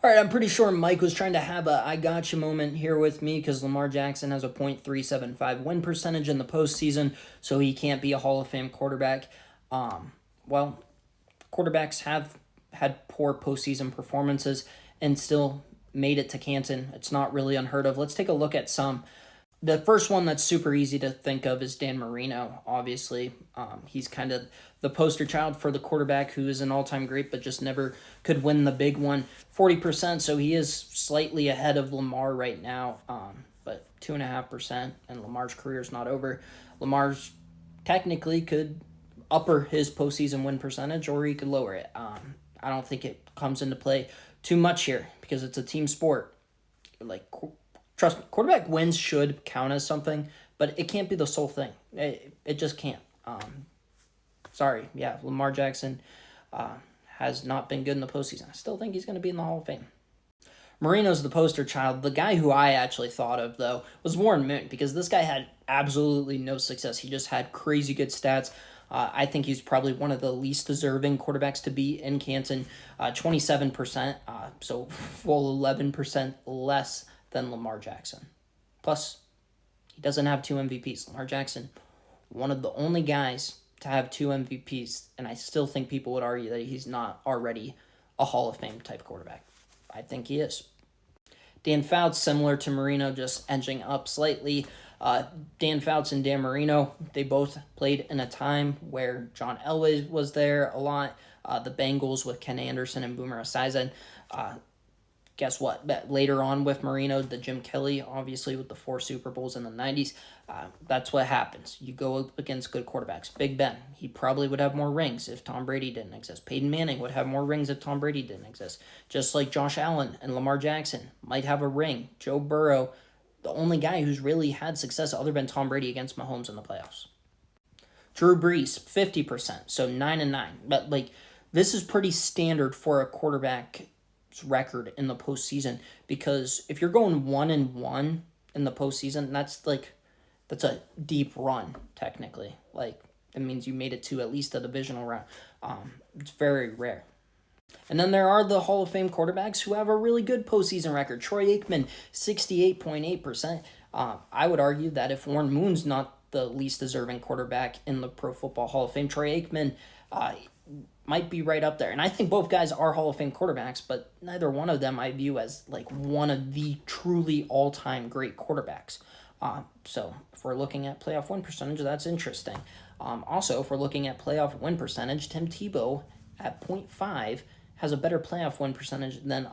All right, I'm pretty sure Mike was trying to have a I gotcha moment here with me because Lamar Jackson has a .375 win percentage in the postseason, so he can't be a Hall of Fame quarterback. Well, quarterbacks have had poor postseason performances and still made it to Canton. It's not really unheard of. Let's take a look at some. The first one that's super easy to think of is Dan Marino, obviously. He's kind of the poster child for the quarterback who is an all-time great but just never could win the big one. 40%, so he is slightly ahead of Lamar right now, but 2.5%, and Lamar's career is not over. Lamar's technically could upper his postseason win percentage or he could lower it. I don't think it comes into play too much here because it's a team sport. Like, trust me, quarterback wins should count as something, but it can't be the sole thing. It just can't. Sorry, yeah, Lamar Jackson has not been good in the postseason. I still think he's going to be in the Hall of Fame. Marino's the poster child. The guy who I actually thought of, though, was Warren Moon, because this guy had absolutely no success. He just had crazy good stats. I think he's probably one of the least deserving quarterbacks to be in Canton. 27%, so full 11% less than Lamar Jackson. Plus, he doesn't have 2 MVPs. Lamar Jackson, one of the only guys to have 2 MVPs, and I still think people would argue that he's not already a Hall of Fame type quarterback. I think he is. Dan Fouts, similar to Marino, just edging up slightly. Dan Fouts and Dan Marino, they both played in a time where John Elway was there a lot. The Bengals with Ken Anderson and Boomer Esiason. Guess what? Later on with Marino, the Jim Kelly, obviously with the 4 Super Bowls in the 90s, that's what happens. You go up against good quarterbacks. Big Ben, he probably would have more rings if Tom Brady didn't exist. Peyton Manning would have more rings if Tom Brady didn't exist. Just like Josh Allen and Lamar Jackson might have a ring. Joe Burrow, the only guy who's really had success other than Tom Brady against Mahomes in the playoffs. Drew Brees, 50%, so 9-9. But, this is pretty standard for a quarterback record in the postseason, because if you're going 1-1 in the postseason, that's a deep run technically. It means you made it to at least a divisional round. It's very rare. And then there are the Hall of Fame quarterbacks who have a really good postseason record. Troy Aikman, 68.8%. I would argue that if Warren Moon's not the least deserving quarterback in the Pro Football Hall of Fame, Troy Aikman might be right up there. And I think both guys are Hall of Fame quarterbacks, but neither one of them I view as one of the truly all-time great quarterbacks. So if we're looking at playoff win percentage, that's interesting. Also, if we're looking at playoff win percentage, Tim Tebow at 0.5 has a better playoff win percentage than